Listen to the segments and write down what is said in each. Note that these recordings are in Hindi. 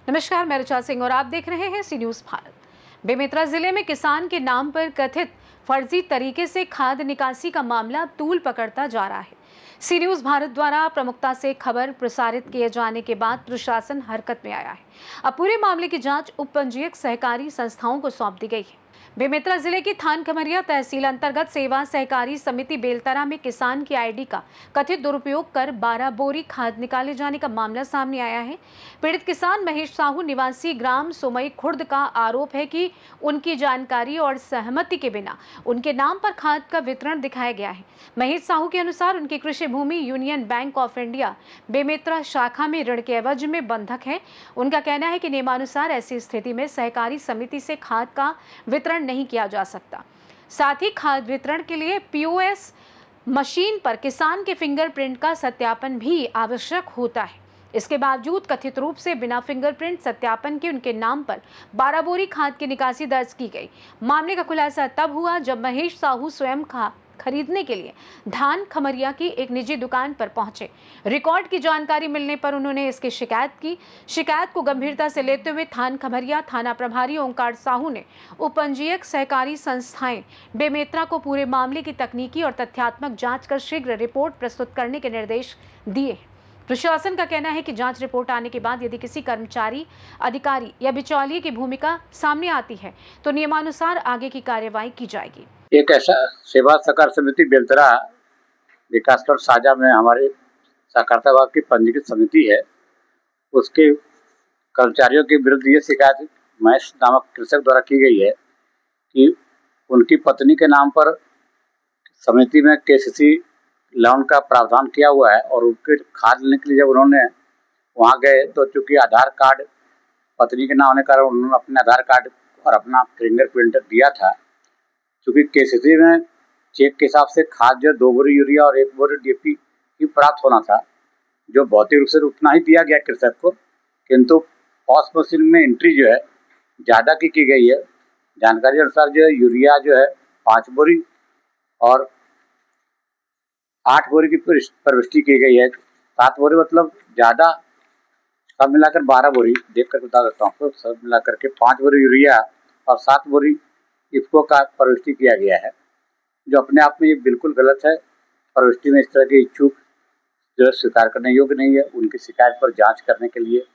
नमस्कार, मैं ऋचा सिंह और आप देख रहे हैं सी न्यूज भारत। बेमेतरा जिले में किसान के नाम पर कथित फर्जी तरीके से खाद निकासी का मामला तूल पकड़ता जा रहा है। सी न्यूज भारत द्वारा प्रमुखता से खबर प्रसारित किए जाने के बाद प्रशासन हरकत में आया है। अब पूरे मामले की जांच उप पंजीयक सहकारी संस्थाओं को सौंप दी गई है। बेमेतरा जिले की थान खमरिया तहसील अंतर्गत सेवा सहकारी समिति बेलतरा में किसान की आईडी का कथित दुरुपयोग कर 12 बोरी खाद निकाले जाने का मामला सामने आया है। पीड़ित किसान महेश साहू निवासी ग्राम सोमई खुर्द का आरोप है कि उनकी जानकारी और सहमति के बिना उनके नाम पर खाद का वितरण दिखाया गया है। महेश साहू के अनुसार उनकी कृषि भूमि union bank of India Bemetara शाखा में ऋण के एवज में बंधक है। उनका कहना है कि नियमानुसार ऐसी स्थिति में सहकारी समिति से खाद का वितरण नहीं किया जा सकता। साथ ही खाद वितरण के लिए पीओएस मशीन पर किसान के फिंगरप्रिंट का सत्यापन भी आवश्यक होता है। इसके बावजूद कथित रूप से बिना फिंगरप्रिंट सत्यापन के उनके नाम पर 12 बोरी खाद की निकासी दर्ज की गई। मामले का खुलासा तब हुआ जब महेश साहू स्वयं खरीदने के लिए धान खमरिया की एक निजी दुकान पर पहुंचे। रिकॉर्ड की जानकारी मिलने पर उन्होंने इसकी शिकायत की। शिकायत को गंभीरता से लेते हुए थान खमरिया थाना प्रभारी ओंकार साहू ने उपपंजीयक सहकारी संस्थाएं बेमेतरा को पूरे मामले की तकनीकी और तथ्यात्मक जांच कर शीघ्र रिपोर्ट प्रस्तुत करने के निर्देश दिए। प्रशासन का कहना है कि जांच रिपोर्ट आने के बाद यदि किसी कर्मचारी, अधिकारी या बिचौलिए की भूमिका सामने आती है तो नियमानुसार आगे की कार्यवाही की जाएगी। एक ऐसा सेवा सहकार समिति बेलतरा विकासखंड साझा में हमारे सहकारिता विभाग की पंजीकृत समिति है, उसके कर्मचारियों के विरुद्ध ये शिकायत महेश नामक कृषक द्वारा की गई है कि उनकी पत्नी के नाम पर समिति में केसीसी लोन का प्रावधान किया हुआ है और उनके खाद लेने के लिए जब उन्होंने वहाँ गए तो चूँकि आधार कार्ड पत्नी के नाम होने के कारण उन्होंने अपने आधार कार्ड और अपना फिंगरप्रिंट दिया था। चूँकि केसीसी में चेक के हिसाब से खाद जो 2 बोरी यूरिया और 1 बोरी डीएपी ही प्राप्त होना था, जो भौतिक रूप से उतना ही दिया गया कृषक को, किंतु पॉस मशीन में एंट्री जो है ज़्यादा की गई है। जानकारी अनुसार जो है यूरिया जो है 5 बोरी और 8 बोरी की प्रविष्टि की गई है। 7 बोरी मतलब ज़्यादा, सब मिलाकर 12 बोरी देख कर बता देता हूँ। तो सब मिलाकर के 5 बोरी यूरिया और 7 बोरी इफ्को का प्रविष्टि किया गया है, जो अपने आप में ये बिल्कुल गलत है। प्रविष्टि में इस तरह की चूक जो स्वीकार करने योग्य नहीं है। उनकी शिकायत पर जांच करने के लिए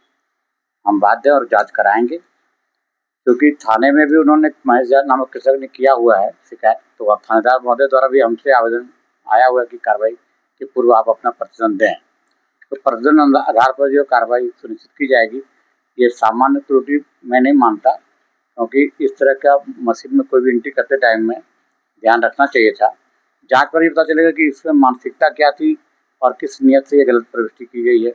हम बाध्य हैं और जांच कराएंगे, क्योंकि थाने में भी उन्होंने महेश नामक कृषक ने किया हुआ है शिकायत। तो अब थानेदार महोदय द्वारा भी हमसे आवेदन आया हुआ है कि कार्रवाई के पूर्व आप अपना प्रतिवेदन दें। तो प्रतिवेदन आधार पर जो कार्रवाई सुनिश्चित की जाएगी, ये सामान्य त्रुटि मैं नहीं मानता, क्योंकि इस तरह का मशीन में कोई भी एंट्री करते टाइम में ध्यान रखना चाहिए था। जांच पर ही पता चलेगा कि इसमें मानसिकता क्या थी और किस नियत से ये गलत प्रविष्टि की गई है।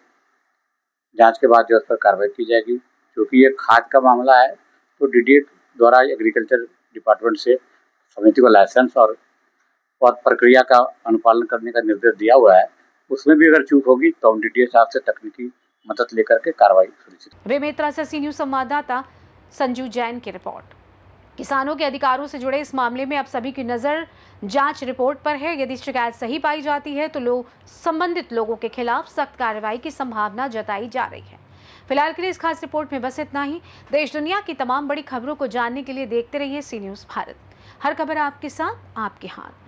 जांच के बाद जो उस पर कार्रवाई की जाएगी। क्योंकि ये खाद का मामला है तो डीडीए द्वारा एग्रीकल्चर डिपार्टमेंट से समिति को लाइसेंस और प्रक्रिया का अनुपालन करने का निर्देश दिया हुआ है। उसमें भी अगर चूक होगी तो हम डीडीए साहब से तकनीकी मदद लेकर के कार्रवाई सुनिश्चित। बेमेतरा से सी न्यूज संवाददाता संजू जैन की रिपोर्ट। किसानों के अधिकारों से जुड़े इस मामले में अब सभी की नजर जांच रिपोर्ट पर है। यदि शिकायत सही पाई जाती है तो संबंधित लोगों के खिलाफ सख्त कार्रवाई की संभावना जताई जा रही है। फिलहाल के लिए इस खास रिपोर्ट में बस इतना ही। देश दुनिया की तमाम बड़ी खबरों को जानने के लिए देखते रहिए सी न्यूज भारत। हर खबर आपके साथ, आपके हाथ।